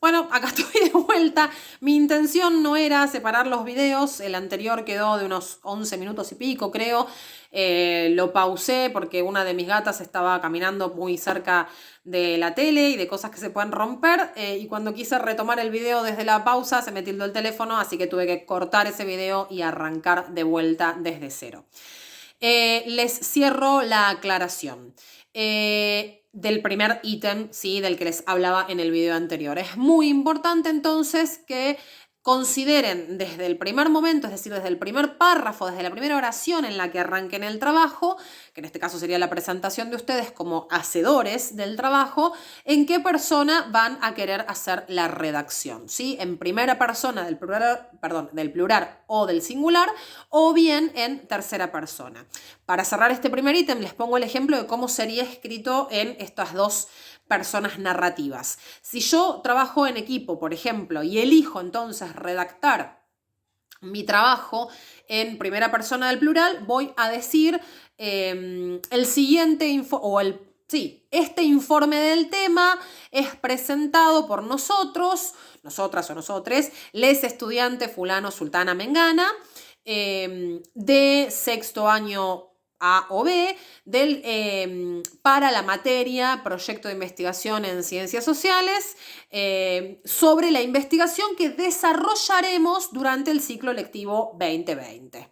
Bueno, acá estoy de vuelta. Mi intención no era separar los videos. El anterior quedó de unos 11 minutos y pico, creo. Lo pausé porque una de mis gatas estaba caminando muy cerca de la tele y de cosas que se pueden romper. Y cuando quise retomar el video desde la pausa, se me tildó el teléfono, así que tuve que cortar ese video y arrancar de vuelta desde cero. Les cierro la aclaración. Del primer ítem, ¿sí? Del que les hablaba en el video anterior. Es muy importante entonces que consideren desde el primer momento, es decir, desde el primer párrafo, desde la primera oración en la que arranquen el trabajo, que en este caso sería la presentación de ustedes como hacedores del trabajo, en qué persona van a querer hacer la redacción, ¿sí? En primera persona del plural o del singular, o bien en tercera persona. Para cerrar este primer ítem, les pongo el ejemplo de cómo sería escrito en estas dos personas narrativas. Si yo trabajo en equipo, por ejemplo, y elijo entonces redactar mi trabajo en primera persona del plural, voy a decir el siguiente este informe del tema es presentado por nosotros, nosotras o nosotres, les estudiantes fulano, sultana, mengana, de sexto año A o B para la materia proyecto de investigación en ciencias sociales sobre la investigación que desarrollaremos durante el ciclo lectivo 2020.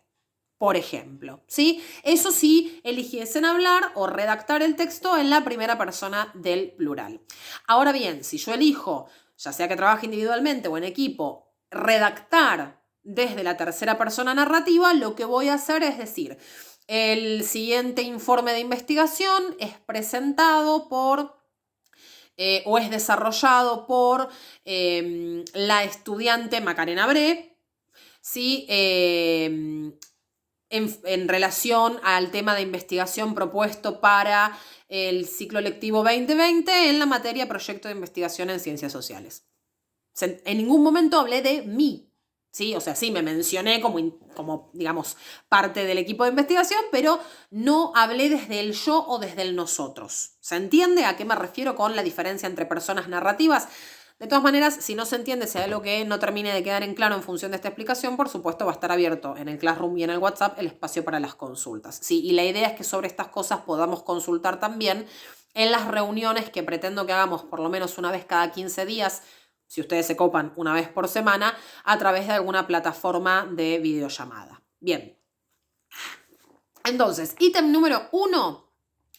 Por ejemplo, ¿sí? Eso sí, eligiesen hablar o redactar el texto en la primera persona del plural. Ahora bien, si yo elijo, ya sea que trabaje individualmente o en equipo, redactar desde la tercera persona narrativa, lo que voy a hacer es decir, el siguiente informe de investigación es presentado por o es desarrollado por la estudiante Macarena Bre, ¿sí? En relación al tema de investigación propuesto para el ciclo lectivo 2020 en la materia proyecto de investigación en ciencias sociales. En ningún momento hablé de mí, ¿sí? O sea, sí, me mencioné como, digamos, parte del equipo de investigación, pero no hablé desde el yo o desde el nosotros. ¿Se entiende a qué me refiero con la diferencia entre personas narrativas? De todas maneras, si no se entiende, si hay algo que no termine de quedar en claro en función de esta explicación, por supuesto va a estar abierto en el Classroom y en el WhatsApp el espacio para las consultas, ¿sí? Y la idea es que sobre estas cosas podamos consultar también en las reuniones que pretendo que hagamos por lo menos una vez cada 15 días, si ustedes se copan una vez por semana, a través de alguna plataforma de videollamada. Bien. Entonces, ítem número 1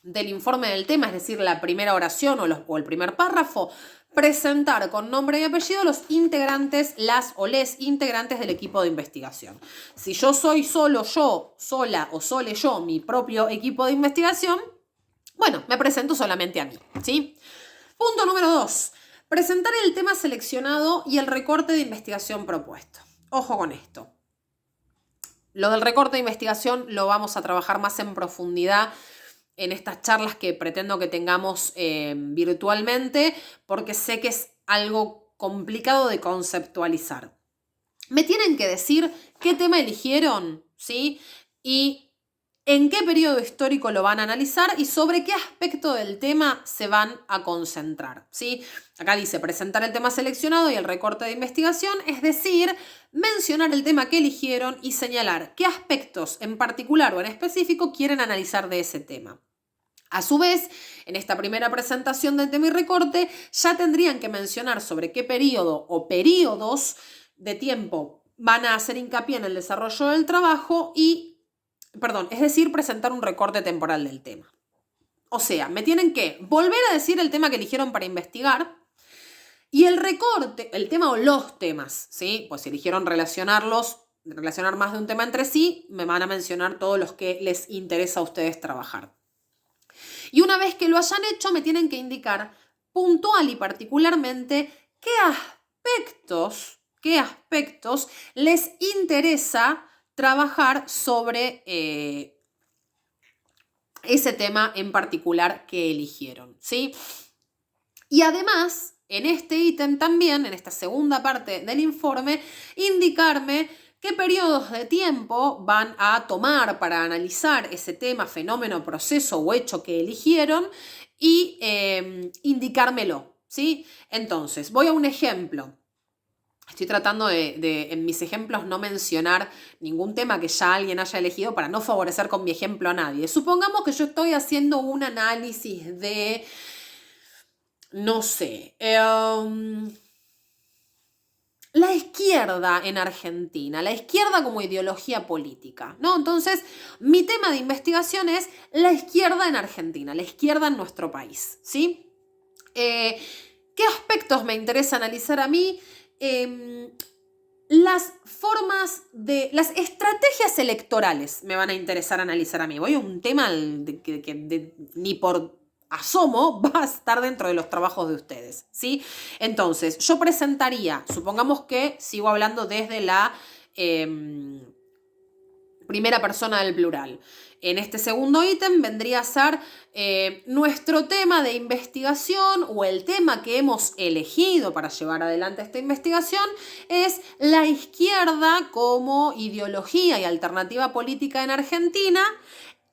del informe del tema, es decir, la primera oración o el primer párrafo, presentar con nombre y apellido los integrantes, les integrantes del equipo de investigación. Si yo soy solo yo, sola o sole yo, mi propio equipo de investigación, bueno, me presento solamente a mí, ¿sí? Punto número 2. Presentar el tema seleccionado y el recorte de investigación propuesto. Ojo con esto. Lo del recorte de investigación lo vamos a trabajar más en profundidad en estas charlas que pretendo que tengamos virtualmente, porque sé que es algo complicado de conceptualizar. Me tienen que decir qué tema eligieron, ¿sí? Y en qué periodo histórico lo van a analizar y sobre qué aspecto del tema se van a concentrar, ¿sí? Acá dice presentar el tema seleccionado y el recorte de investigación, es decir, mencionar el tema que eligieron y señalar qué aspectos en particular o en específico quieren analizar de ese tema. A su vez, en esta primera presentación del tema y recorte, ya tendrían que mencionar sobre qué periodo o periodos de tiempo van a hacer hincapié en el desarrollo del trabajo es decir, presentar un recorte temporal del tema. O sea, me tienen que volver a decir el tema que eligieron para investigar y el recorte, el tema o los temas, ¿sí? Pues si eligieron relacionar más de un tema entre sí, me van a mencionar todos los que les interesa a ustedes trabajar. Y una vez que lo hayan hecho, me tienen que indicar puntual y particularmente qué aspectos les interesa trabajar sobre ese tema en particular que eligieron, ¿sí? Y además, en este ítem también, en esta segunda parte del informe, indicarme qué periodos de tiempo van a tomar para analizar ese tema, fenómeno, proceso o hecho que eligieron y indicármelo. ¿sí? Entonces, voy a un ejemplo. Estoy tratando de en mis ejemplos no mencionar ningún tema que ya alguien haya elegido para no favorecer con mi ejemplo a nadie. Supongamos que yo estoy haciendo un análisis de, no sé, la izquierda en Argentina, la izquierda como ideología política, ¿no? Entonces, mi tema de investigación es la izquierda en Argentina, la izquierda en nuestro país, ¿sí? ¿Qué aspectos me interesa analizar a mí? Las formas de, las estrategias electorales me van a interesar analizar a mí. Voy a un tema que ni por asomo va a estar dentro de los trabajos de ustedes, ¿sí? Entonces, yo presentaría, supongamos que sigo hablando desde la primera persona del plural. En este segundo ítem vendría a ser nuestro tema de investigación o el tema que hemos elegido para llevar adelante esta investigación es la izquierda como ideología y alternativa política en Argentina.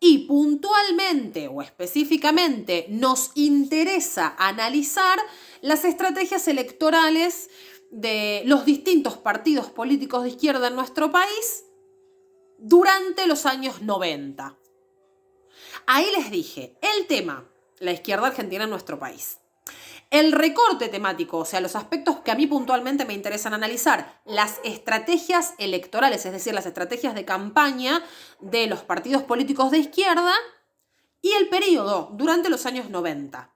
Y puntualmente o específicamente nos interesa analizar las estrategias electorales de los distintos partidos políticos de izquierda en nuestro país durante los años 90. Ahí les dije, el tema, la izquierda argentina en nuestro país. El recorte temático, o sea, los aspectos que a mí puntualmente me interesan analizar, las estrategias electorales, es decir, las estrategias de campaña de los partidos políticos de izquierda y el periodo durante los años 90.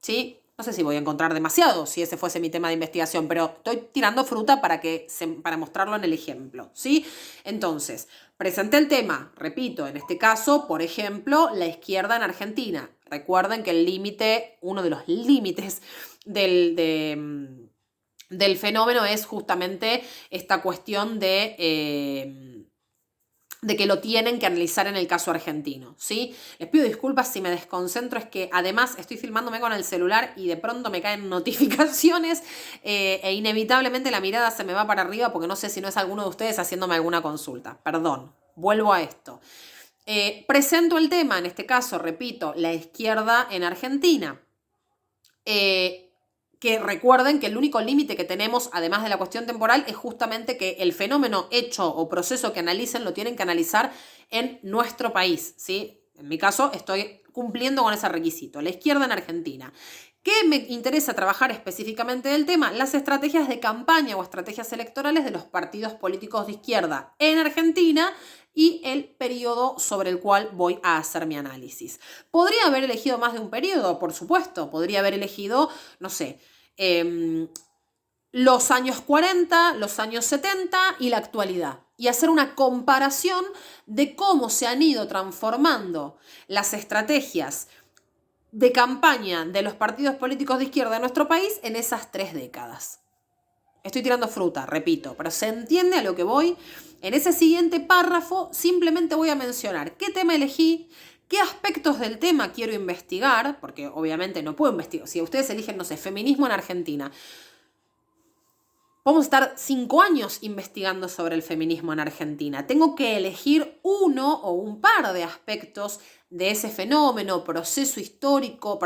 ¿Sí? No sé si voy a encontrar demasiado si ese fuese mi tema de investigación, pero estoy tirando fruta para mostrarlo en el ejemplo, ¿sí? Entonces, presenté el tema, repito, en este caso, por ejemplo, la izquierda en Argentina. Recuerden que el límite, uno de los límites del fenómeno es justamente esta cuestión de que lo tienen que analizar en el caso argentino, ¿sí? Les pido disculpas si me desconcentro, es que además estoy filmándome con el celular y de pronto me caen notificaciones e inevitablemente la mirada se me va para arriba porque no sé si no es alguno de ustedes haciéndome alguna consulta. Perdón, vuelvo a esto. Presento el tema, en este caso, repito, la izquierda en Argentina. Que recuerden que el único límite que tenemos, además de la cuestión temporal, es justamente que el fenómeno, hecho o proceso que analicen lo tienen que analizar en nuestro país, ¿sí? En mi caso, estoy cumpliendo con ese requisito. La izquierda en Argentina. ¿Qué me interesa trabajar específicamente del tema? Las estrategias de campaña o estrategias electorales de los partidos políticos de izquierda en Argentina y el periodo sobre el cual voy a hacer mi análisis. ¿Podría haber elegido más de un periodo? Por supuesto. Podría haber elegido, no sé, los años 40, los años 70 y la actualidad. Y hacer una comparación de cómo se han ido transformando las estrategias de campaña de los partidos políticos de izquierda de nuestro país en esas 3 décadas. Estoy tirando fruta, repito, pero se entiende a lo que voy. En ese siguiente párrafo simplemente voy a mencionar qué tema elegí, qué aspectos del tema quiero investigar, porque obviamente no puedo investigar. Si ustedes eligen, no sé, feminismo en Argentina, vamos a estar 5 años investigando sobre el feminismo en Argentina. Tengo que elegir uno o un par de aspectos de ese fenómeno, proceso histórico,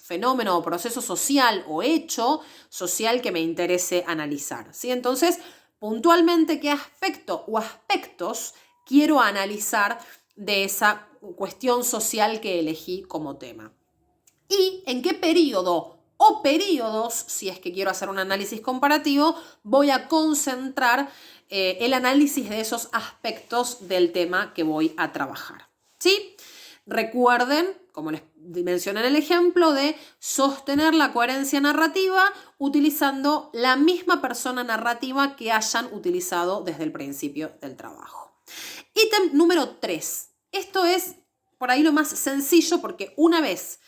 fenómeno o proceso social o hecho social que me interese analizar, ¿sí? Entonces, puntualmente, ¿qué aspecto o aspectos quiero analizar de esa cuestión social que elegí como tema? ¿Y en qué periodo o periodos, si es que quiero hacer un análisis comparativo, voy a concentrar el análisis de esos aspectos del tema que voy a trabajar? ¿Sí? Recuerden, como les mencioné en el ejemplo, de sostener la coherencia narrativa utilizando la misma persona narrativa que hayan utilizado desde el principio del trabajo. Ítem número 3. Esto es por ahí lo más sencillo porque una vez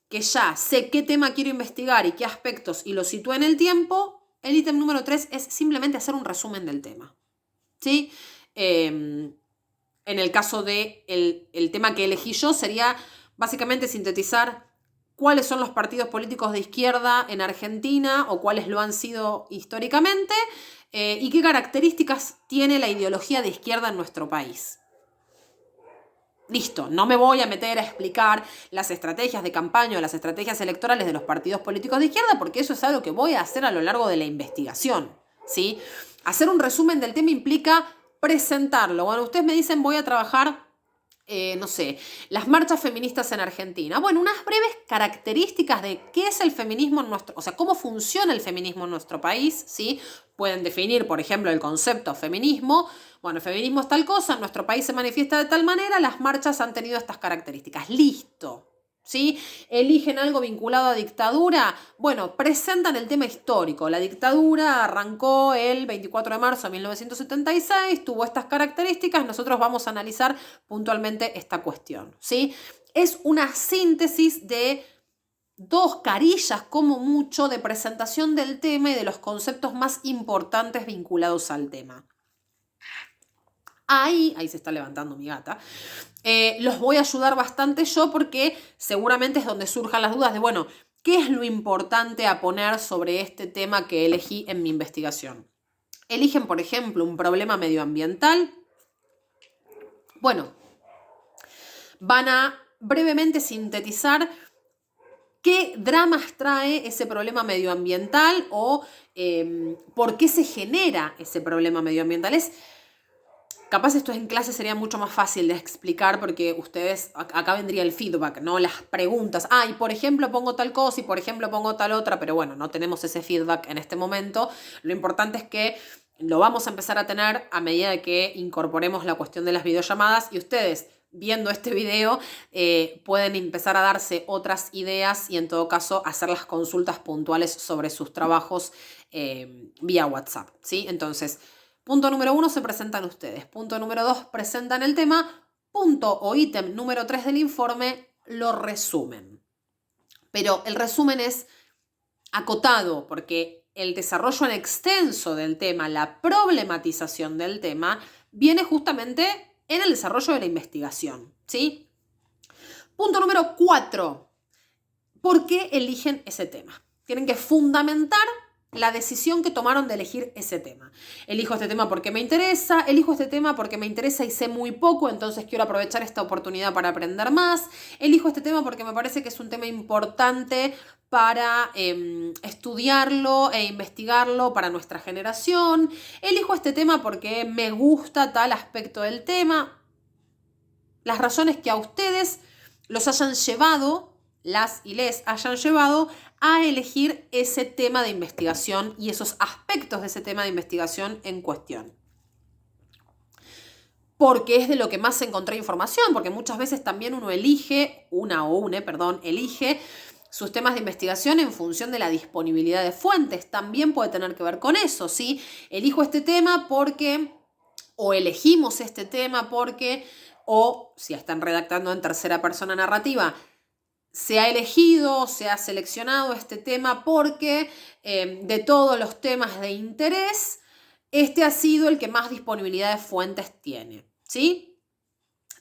que ya sé qué tema quiero investigar y qué aspectos y lo sitúo en el tiempo, el ítem número 3 es simplemente hacer un resumen del tema, ¿sí? En el caso de el tema que elegí yo sería básicamente sintetizar cuáles son los partidos políticos de izquierda en Argentina o cuáles lo han sido históricamente y qué características tiene la ideología de izquierda en nuestro país. Listo, no me voy a meter a explicar las estrategias de campaña o las estrategias electorales de los partidos políticos de izquierda, porque eso es algo que voy a hacer a lo largo de la investigación, ¿sí? Hacer un resumen del tema implica presentarlo. Bueno, ustedes me dicen voy a trabajar, no sé, las marchas feministas en Argentina. Bueno, unas breves características de qué es el feminismo en nuestro, o sea, cómo funciona el feminismo en nuestro país, ¿sí? Pueden definir, por ejemplo, el concepto feminismo. Bueno, el feminismo es tal cosa, en nuestro país se manifiesta de tal manera, las marchas han tenido estas características. Listo. ¿Sí? Eligen algo vinculado a dictadura. Bueno, presentan el tema histórico. La dictadura arrancó el 24 de marzo de 1976, tuvo estas características, nosotros vamos a analizar puntualmente esta cuestión, ¿sí? Es una síntesis de 2 carillas como mucho de presentación del tema y de los conceptos más importantes vinculados al tema. Ahí se está levantando mi gata, los voy a ayudar bastante yo porque seguramente es donde surjan las dudas de, bueno, ¿qué es lo importante a poner sobre este tema que elegí en mi investigación? Eligen, por ejemplo, un problema medioambiental. Bueno, van a brevemente sintetizar qué dramas trae ese problema medioambiental o por qué se genera ese problema medioambiental. Capaz esto en clase sería mucho más fácil de explicar porque ustedes, acá vendría el feedback, ¿no? Las preguntas. Y por ejemplo pongo tal cosa y por ejemplo pongo tal otra, pero bueno, no tenemos ese feedback en este momento. Lo importante es que lo vamos a empezar a tener a medida de que incorporemos la cuestión de las videollamadas y ustedes, viendo este video, pueden empezar a darse otras ideas y en todo caso hacer las consultas puntuales sobre sus trabajos vía WhatsApp, ¿sí? Entonces, punto número 1, se presentan ustedes. Punto número 2, presentan el tema. Punto o ítem número 3 del informe, lo resumen. Pero el resumen es acotado porque el desarrollo en extenso del tema, la problematización del tema, viene justamente en el desarrollo de la investigación, ¿sí? Punto número 4, ¿por qué eligen ese tema? Tienen que fundamentar la decisión que tomaron de elegir ese tema. Elijo este tema porque me interesa, elijo este tema porque me interesa y sé muy poco, entonces quiero aprovechar esta oportunidad para aprender más, elijo este tema porque me parece que es un tema importante para estudiarlo e investigarlo para nuestra generación, elijo este tema porque me gusta tal aspecto del tema. Las razones que a ustedes los hayan llevado, las y les hayan llevado a elegir ese tema de investigación y esos aspectos de ese tema de investigación en cuestión. Porque es de lo que más encontré información, porque muchas veces también uno elige, elige sus temas de investigación en función de la disponibilidad de fuentes. También puede tener que ver con eso, ¿sí? Elijo este tema porque, o elegimos este tema porque, o si están redactando en tercera persona narrativa, se ha elegido, se ha seleccionado este tema porque de todos los temas de interés, este ha sido el que más disponibilidad de fuentes tiene, ¿sí?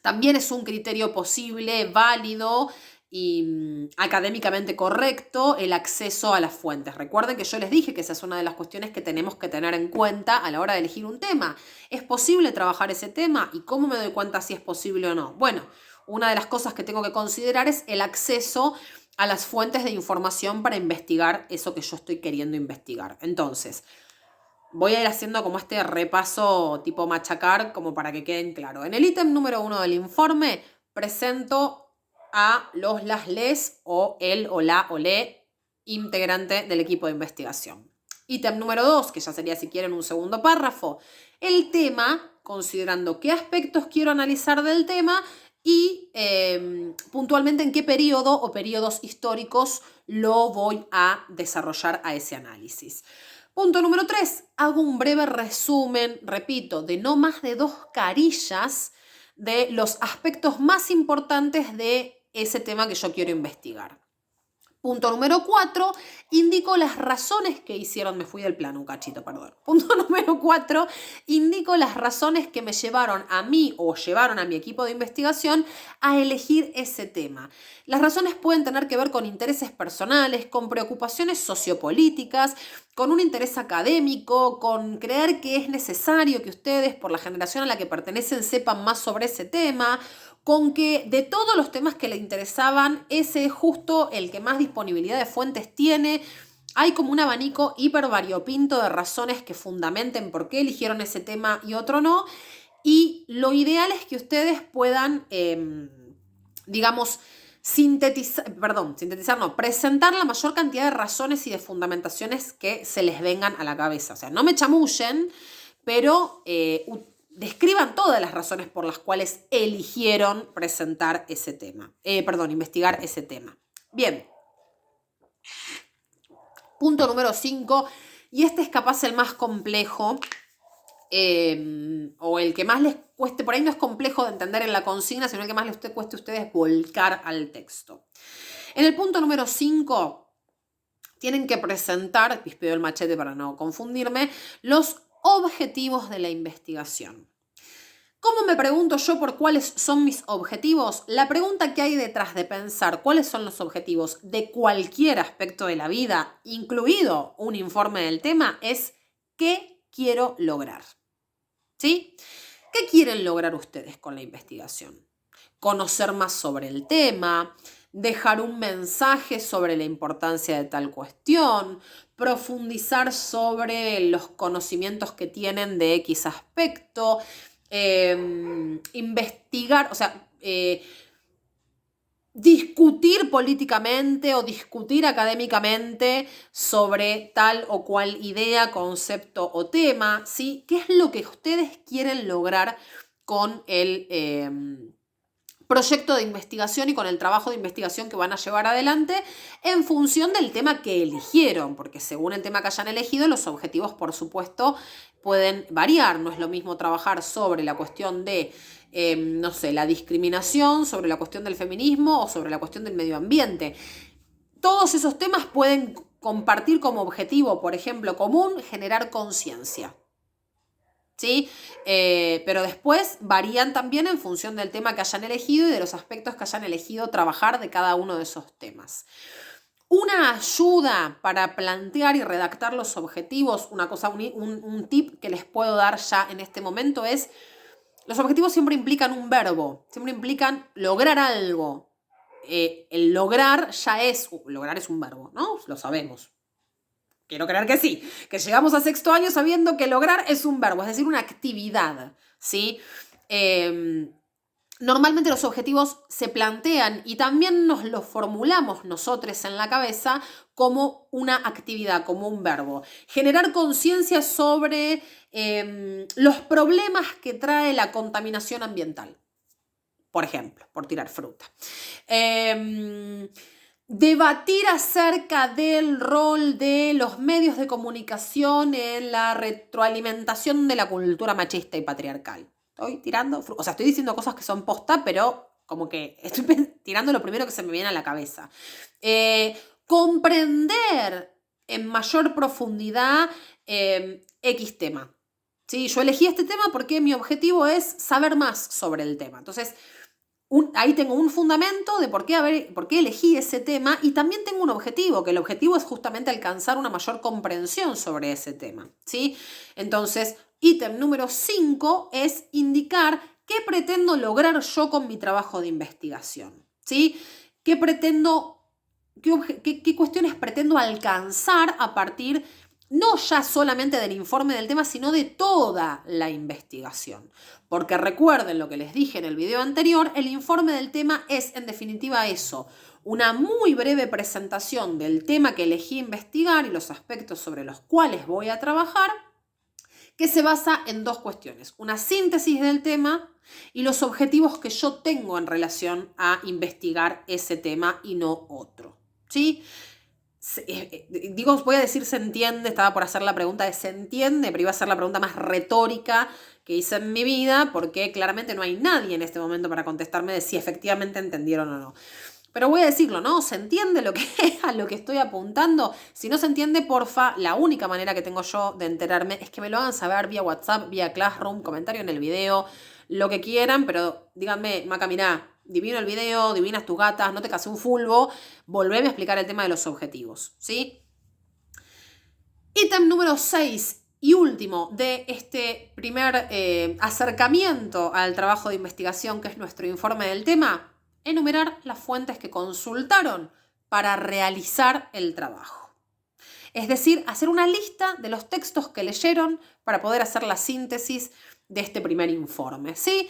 También es un criterio posible, válido y académicamente correcto el acceso a las fuentes. Recuerden que yo les dije que esa es una de las cuestiones que tenemos que tener en cuenta a la hora de elegir un tema. ¿Es posible trabajar ese tema? ¿Y cómo me doy cuenta si es posible o no? Bueno, una de las cosas que tengo que considerar es el acceso a las fuentes de información para investigar eso que yo estoy queriendo investigar. Entonces, voy a ir haciendo como este repaso tipo machacar como para que queden claro. En el ítem número 1 del informe presento a las les o el o la o le integrante del equipo de investigación. Ítem número 2, que ya sería si quieren un segundo párrafo, el tema, considerando qué aspectos quiero analizar del tema y puntualmente en qué periodo o periodos históricos lo voy a desarrollar a ese análisis. Punto número 3, hago un breve resumen, repito, de no más de 2 carillas de los aspectos más importantes de ese tema que yo quiero investigar. Punto número 4, indico las razones que hicieron, me fui del plano un cachito, perdón. Punto número 4, indico las razones que me llevaron a mí o llevaron a mi equipo de investigación a elegir ese tema. Las razones pueden tener que ver con intereses personales, con preocupaciones sociopolíticas, con un interés académico, con creer que es necesario que ustedes, por la generación a la que pertenecen, sepan más sobre ese tema, con que de todos los temas que le interesaban, ese es justo el que más disponibilidad de fuentes tiene. Hay como un abanico hiper variopinto de razones que fundamenten por qué eligieron ese tema y otro no. Y lo ideal es que ustedes puedan, digamos, presentar la mayor cantidad de razones y de fundamentaciones que se les vengan a la cabeza. O sea, no me chamullen, pero describan todas las razones por las cuales eligieron presentar ese tema. Investigar ese tema. Bien. Punto número 5, y este es capaz el más complejo, o el que más les cueste, por ahí no es complejo de entender en la consigna, sino el que más les cueste a ustedes volcar al texto. En el punto número 5, tienen que presentar, y pido el machete para no confundirme, los objetivos de la investigación. ¿Cómo me pregunto yo por cuáles son mis objetivos? La pregunta que hay detrás de pensar cuáles son los objetivos de cualquier aspecto de la vida, incluido un informe del tema, es ¿qué quiero lograr? ¿Sí? ¿Qué quieren lograr ustedes con la investigación? Conocer más sobre el tema, dejar un mensaje sobre la importancia de tal cuestión, profundizar sobre los conocimientos que tienen de X aspecto, investigar, discutir políticamente o discutir académicamente sobre tal o cual idea, concepto o tema, ¿sí? ¿Qué es lo que ustedes quieren lograr con el proyecto de investigación y con el trabajo de investigación que van a llevar adelante en función del tema que eligieron? Porque según el tema que hayan elegido, los objetivos, por supuesto, pueden variar. No es lo mismo trabajar sobre la cuestión de, la discriminación, sobre la cuestión del feminismo o sobre la cuestión del medio ambiente. Todos esos temas pueden compartir como objetivo, por ejemplo, común, generar conciencia. ¿Sí? Pero después varían también en función del tema que hayan elegido y de los aspectos que hayan elegido trabajar de cada uno de esos temas. Una ayuda para plantear y redactar los objetivos, un tip que les puedo dar ya en este momento es, los objetivos siempre implican un verbo, siempre implican lograr algo. El lograr es un verbo, ¿no? Lo sabemos. Quiero creer que sí, que llegamos a sexto año sabiendo que lograr es un verbo, es decir, una actividad, ¿sí? Normalmente los objetivos se plantean y también nos los formulamos nosotros en la cabeza como una actividad, como un verbo. Generar conciencia sobre los problemas que trae la contaminación ambiental, por ejemplo, por tirar fruta. Debatir acerca del rol de los medios de comunicación en la retroalimentación de la cultura machista y patriarcal. Estoy diciendo cosas que son posta, pero como que estoy tirando lo primero que se me viene a la cabeza. Comprender en mayor profundidad X tema. ¿Sí? Yo elegí este tema porque mi objetivo es saber más sobre el tema. Entonces, ahí tengo un fundamento de por qué elegí ese tema y también tengo un objetivo, que el objetivo es justamente alcanzar una mayor comprensión sobre ese tema, ¿sí? Entonces, ítem número 5 es indicar qué pretendo lograr yo con mi trabajo de investigación, ¿sí? ¿Qué cuestiones pretendo alcanzar a partir no ya solamente del informe del tema, sino de toda la investigación? Porque recuerden lo que les dije en el video anterior, el informe del tema es en definitiva eso, una muy breve presentación del tema que elegí investigar y los aspectos sobre los cuales voy a trabajar, que se basa en dos cuestiones, una síntesis del tema y los objetivos que yo tengo en relación a investigar ese tema y no otro, ¿sí? Voy a decir se entiende, estaba por hacer la pregunta de se entiende, pero iba a ser la pregunta más retórica que hice en mi vida, porque claramente no hay nadie en este momento para contestarme de si efectivamente entendieron o no. Pero voy a decirlo, ¿no? ¿Se entiende a lo que estoy apuntando? Si no se entiende, porfa, la única manera que tengo yo de enterarme es que me lo hagan saber vía WhatsApp, vía Classroom, comentario en el video, lo que quieran, pero díganme, Maca, mirá, divino el video, divinas tus gatas, no te casé un fulbo, volveme a explicar el tema de los objetivos, ¿sí? Ítem número 6. Y último, de este primer acercamiento al trabajo de investigación, que es nuestro informe del tema, enumerar las fuentes que consultaron para realizar el trabajo. Es decir, hacer una lista de los textos que leyeron para poder hacer la síntesis de este primer informe. ¿Sí?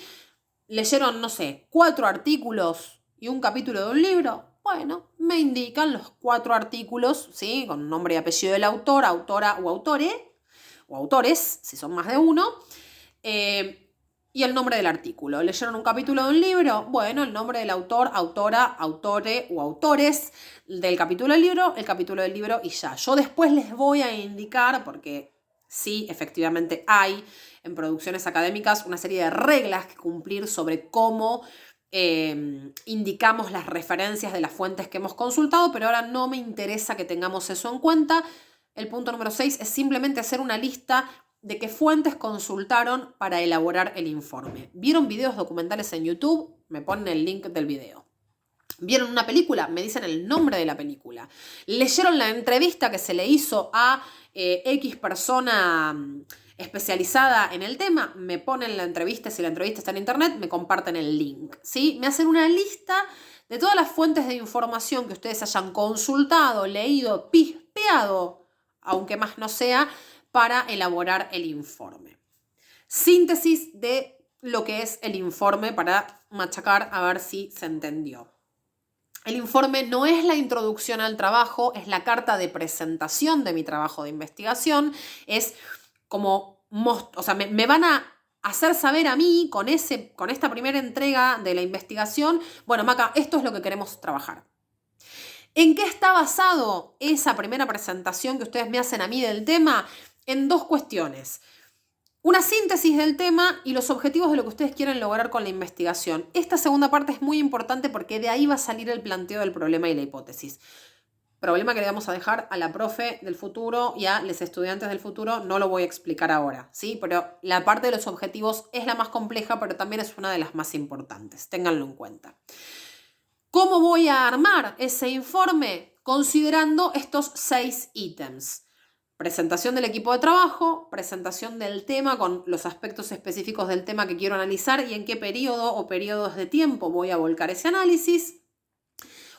Leyeron, no sé, 4 artículos y un capítulo de un libro. Bueno, me indican los 4 artículos, ¿sí? Con nombre y apellido del autor, autora o autore, o autores, si son más de uno, y el nombre del artículo. ¿Leyeron un capítulo de un libro? Bueno, el nombre del autor, autora, autore o autores del capítulo del libro, el capítulo del libro y ya. Yo después les voy a indicar, porque sí, efectivamente hay en producciones académicas una serie de reglas que cumplir sobre cómo indicamos las referencias de las fuentes que hemos consultado, pero ahora no me interesa que tengamos eso en cuenta. El punto número 6 es simplemente hacer una lista de qué fuentes consultaron para elaborar el informe. ¿Vieron videos documentales en YouTube? Me ponen el link del video. ¿Vieron una película? Me dicen el nombre de la película. ¿Leyeron la entrevista que se le hizo a X persona especializada en el tema? Me ponen la entrevista, si la entrevista está en internet, me comparten el link, ¿sí? Me hacen una lista de todas las fuentes de información que ustedes hayan consultado, leído, pispeado, aunque más no sea, para elaborar el informe. Síntesis de lo que es el informe para machacar a ver si se entendió. El informe no es la introducción al trabajo, es la carta de presentación de mi trabajo de investigación, es como, o sea, me van a hacer saber a mí con esta primera entrega de la investigación, bueno, Maca, esto es lo que queremos trabajar. ¿En qué está basado esa primera presentación que ustedes me hacen a mí del tema? En 2 cuestiones. Una síntesis del tema y los objetivos de lo que ustedes quieren lograr con la investigación. Esta segunda parte es muy importante porque de ahí va a salir el planteo del problema y la hipótesis. Problema que le vamos a dejar a la profe del futuro y a los estudiantes del futuro, no lo voy a explicar ahora, ¿sí? Pero la parte de los objetivos es la más compleja, pero también es una de las más importantes. Ténganlo en cuenta. ¿Cómo voy a armar ese informe? Considerando estos 6 ítems. Presentación del equipo de trabajo, presentación del tema con los aspectos específicos del tema que quiero analizar y en qué periodo o periodos de tiempo voy a volcar ese análisis.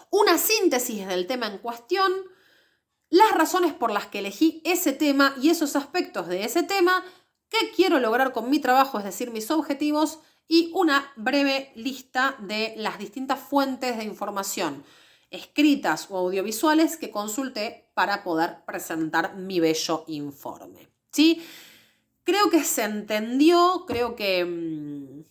Una síntesis del tema en cuestión, las razones por las que elegí ese tema y esos aspectos de ese tema, qué quiero lograr con mi trabajo, es decir, mis objetivos, y una breve lista de las distintas fuentes de información escritas o audiovisuales que consulté para poder presentar mi bello informe. ¿Sí? Creo que se entendió, creo que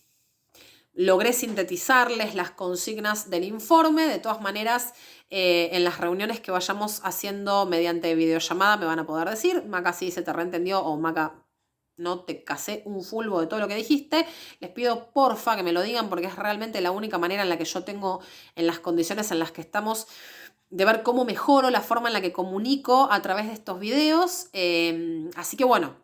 logré sintetizarles las consignas del informe. De todas maneras, en las reuniones que vayamos haciendo mediante videollamada me van a poder decir, Maca, sí se te reentendió, o Maca, no te casé un fulbo de todo lo que dijiste. Les pido porfa que me lo digan porque es realmente la única manera en la que yo tengo, en las condiciones en las que estamos, de ver cómo mejoro la forma en la que comunico a través de estos videos. Así que bueno,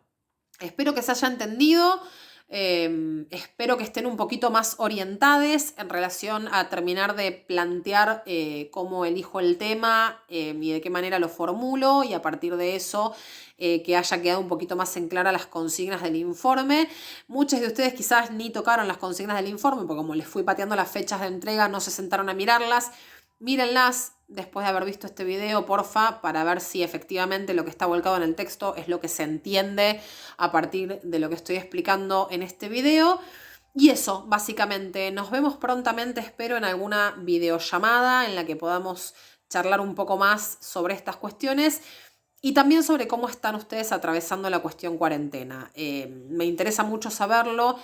espero que se haya entendido. Espero que estén un poquito más orientadas en relación a terminar de plantear cómo elijo el tema y de qué manera lo formulo, y a partir de eso que haya quedado un poquito más en clara las consignas del informe. Muchos de ustedes quizás ni tocaron las consignas del informe porque como les fui pateando las fechas de entrega no se sentaron a mirarlas. Mírenlas después de haber visto este video, porfa, para ver si efectivamente lo que está volcado en el texto es lo que se entiende a partir de lo que estoy explicando en este video. Y eso, básicamente, nos vemos prontamente, espero, en alguna videollamada en la que podamos charlar un poco más sobre estas cuestiones y también sobre cómo están ustedes atravesando la cuestión cuarentena. Me interesa mucho saberlo.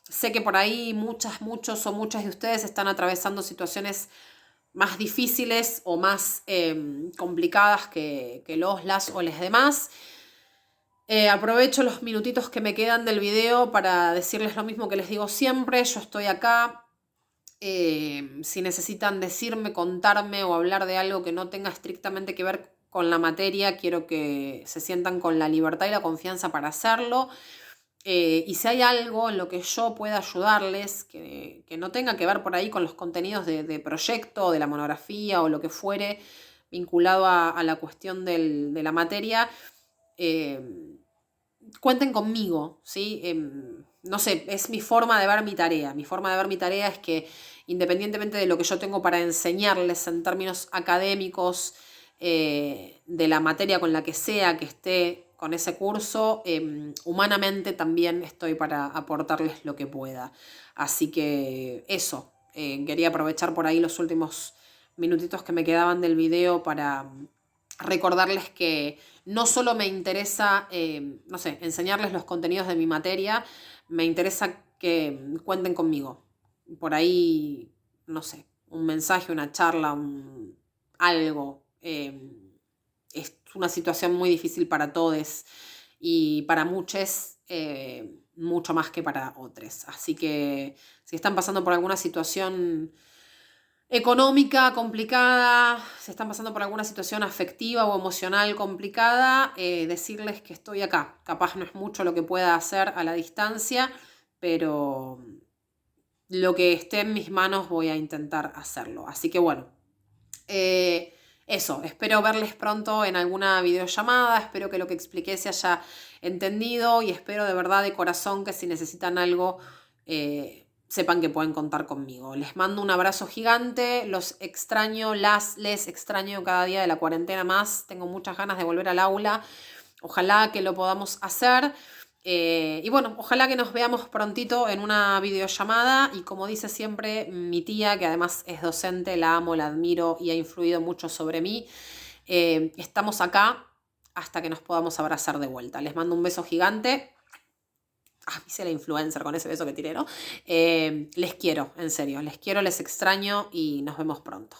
Sé que por ahí muchos o muchas de ustedes están atravesando situaciones más difíciles o más complicadas que las o les demás. Aprovecho los minutitos que me quedan del video para decirles lo mismo que les digo siempre. Yo estoy acá. Si necesitan decirme, contarme o hablar de algo que no tenga estrictamente que ver con la materia, quiero que se sientan con la libertad y la confianza para hacerlo. Y si hay algo en lo que yo pueda ayudarles, que no tenga que ver por ahí con los contenidos de proyecto, de la monografía o lo que fuere vinculado a la cuestión de la materia, cuenten conmigo, ¿sí? No sé, es mi forma de ver mi tarea. Mi forma de ver mi tarea es que independientemente de lo que yo tengo para enseñarles en términos académicos, de la materia con la que sea que esté con ese curso, humanamente también estoy para aportarles lo que pueda. Así que eso, quería aprovechar por ahí los últimos minutitos que me quedaban del video para recordarles que no solo me interesa, no sé, enseñarles los contenidos de mi materia, me interesa que cuenten conmigo. Por ahí, no sé, un mensaje, una charla, algo. Es una situación muy difícil para todos y para muchos, mucho más que para otros. Así que si están pasando por alguna situación económica complicada, si están pasando por alguna situación afectiva o emocional complicada, decirles que estoy acá. Capaz no es mucho lo que pueda hacer a la distancia, pero lo que esté en mis manos voy a intentar hacerlo. Así que bueno, eso, espero verles pronto en alguna videollamada, espero que lo que expliqué se haya entendido y espero de verdad de corazón que si necesitan algo, sepan que pueden contar conmigo. Les mando un abrazo gigante, los extraño, les extraño cada día de la cuarentena más, tengo muchas ganas de volver al aula, ojalá que lo podamos hacer. Y bueno, ojalá que nos veamos prontito en una videollamada y como dice siempre mi tía, que además es docente, la amo, la admiro y ha influido mucho sobre mí, estamos acá hasta que nos podamos abrazar de vuelta. Les mando un beso gigante. Ah, hice la influencer con ese beso que tiré, ¿no? Les quiero, en serio, les quiero, les extraño y nos vemos pronto.